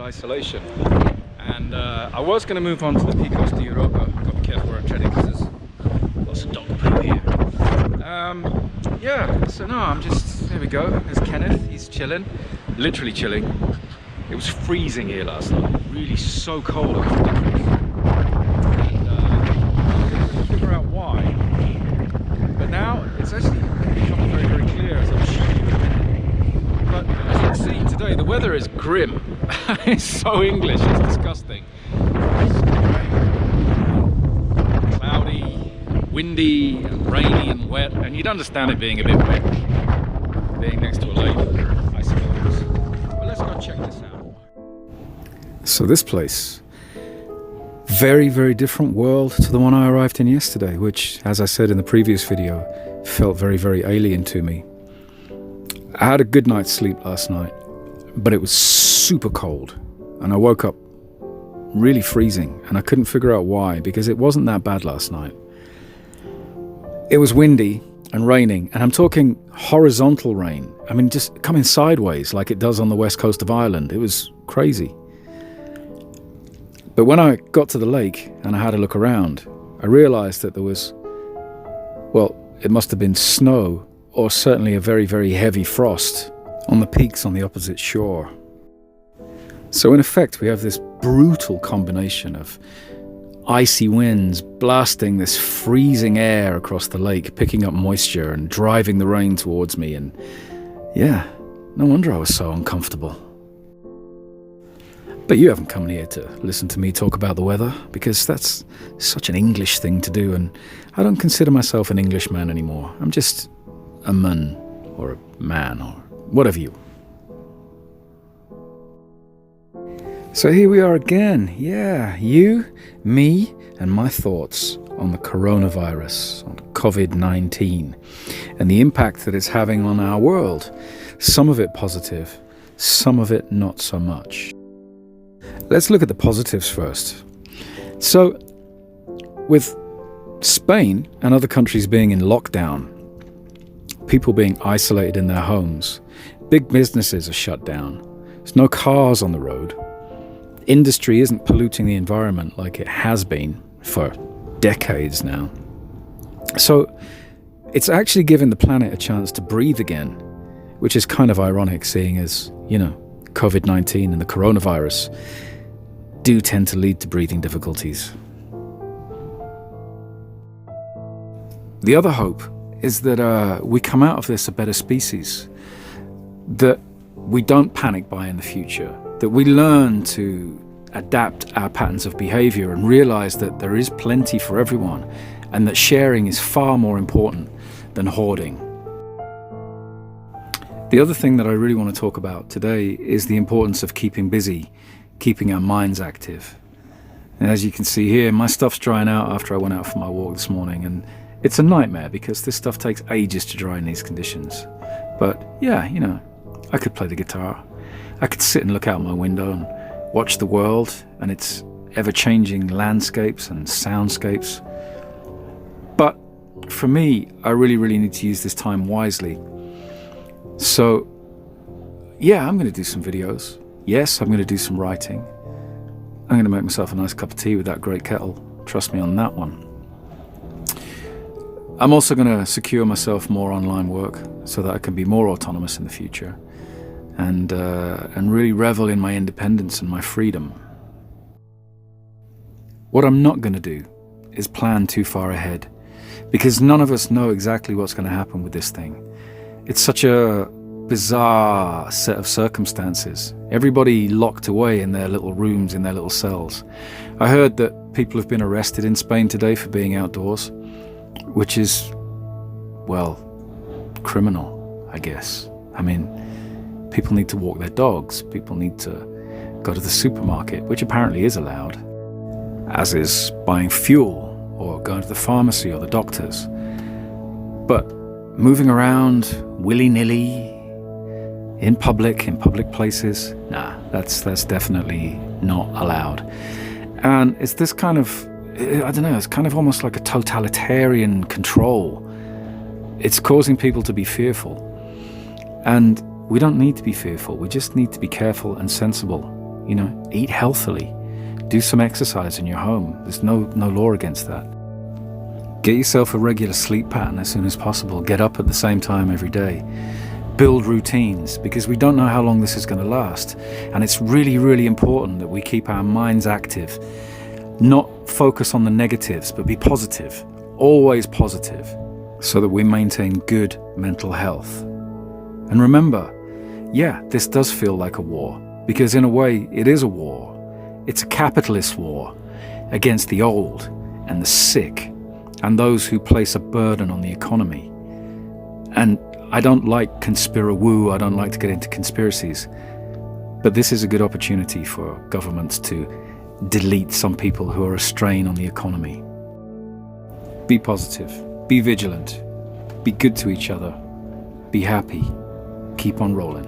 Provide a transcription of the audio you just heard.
isolation. And I was going to move on to the Picos de Europa. I've got to be careful where I'm treading because there's lots of dog poo here. Yeah, so no, I'm just, there we go. There's Kenneth, he's chilling, literally chilling. It was freezing here last night, really so cold, it was ridiculous. And I couldn't figure out why. But now it's actually becoming very, very clear as I'm showing you in a minute. But as you can see today, the weather is grim. It's so English, it's disgusting. It's cloudy, windy, and rainy and wet, and you'd understand it being a bit wet, being next to a lake, I suppose. But let's go check this out. So this place, very, very different world to the one I arrived in yesterday, which, as I said in the previous video, felt very, very alien to me. I had a good night's sleep last night, but it was super cold, and I woke up really freezing, and I couldn't figure out why, because it wasn't that bad last night. It was windy and raining, and I'm talking horizontal rain. I mean, just coming sideways like it does on the west coast of Ireland. It was crazy. But when I got to the lake and I had a look around, I realized that there was, well, it must have been snow, or certainly a very, very heavy frost on the peaks on the opposite shore. So in effect, we have this brutal combination of icy winds blasting this freezing air across the lake, picking up moisture and driving the rain towards me. And yeah, no wonder I was so uncomfortable. But you haven't come here to listen to me talk about the weather, because that's such an English thing to do, and I don't consider myself an Englishman anymore. I'm just a man, or a man, or whatever you. So here we are again. Yeah, you, me, and my thoughts on the coronavirus, on COVID-19, and the impact that it's having on our world. Some of it positive, some of it not so much. Let's look at the positives first. So, with Spain and other countries being in lockdown, people being isolated in their homes, big businesses are shut down, there's no cars on the road, industry isn't polluting the environment like it has been for decades now. So it's actually given the planet a chance to breathe again, which is kind of ironic, seeing as, you know, COVID-19 and the coronavirus do tend to lead to breathing difficulties. The other hope is that we come out of this a better species, that we don't panic buy in the future, that we learn to adapt our patterns of behavior and realize that there is plenty for everyone, and that sharing is far more important than hoarding. The other thing that I really want to talk about today is the importance of keeping busy, keeping our minds active. And as you can see here, my stuff's drying out after I went out for my walk this morning, and it's a nightmare because this stuff takes ages to dry in these conditions. But yeah, you know, I could play the guitar. I could sit and look out my window and watch the world and its ever-changing landscapes and soundscapes. But for me, I really need to use this time wisely. So yeah, I'm going to do some videos. Yes, I'm going to do some writing. I'm going to make myself a nice cup of tea with that great kettle. Trust me on that one. I'm also going to secure myself more online work so that I can be more autonomous in the future, and really revel in my independence and my freedom. What I'm not going to do is plan too far ahead, because none of us know exactly what's going to happen with this thing. It's such a bizarre set of circumstances. Everybody locked away in their little rooms, in their little cells. I heard that people have been arrested in Spain today for being outdoors, which is, well, criminal, I guess. I mean, people need to walk their dogs, people need to go to the supermarket, which apparently is allowed, as is buying fuel or going to the pharmacy or the doctors. But moving around willy-nilly in public places, nah, that's definitely not allowed. And it's this kind of, I don't know, it's kind of almost like a totalitarian control. It's causing people to be fearful. And we don't need to be fearful, we just need to be careful and sensible. Eat healthily. Do some exercise in your home. There's no law against that. Get yourself a regular sleep pattern as soon as possible. Get up at the same time every day. Build routines, because we don't know how long this is going to last. And it's really, really important that we keep our minds active. Not focus on the negatives, but be positive. Always positive, so that we maintain good mental health. And remember, this does feel like a war, because in a way it is a war. It's a capitalist war against the old and the sick and those who place a burden on the economy. And I don't like conspira-woo, I don't like to get into conspiracies, but this is a good opportunity for governments to delete some people who are a strain on the economy. Be positive, be vigilant, be good to each other, be happy, keep on rolling.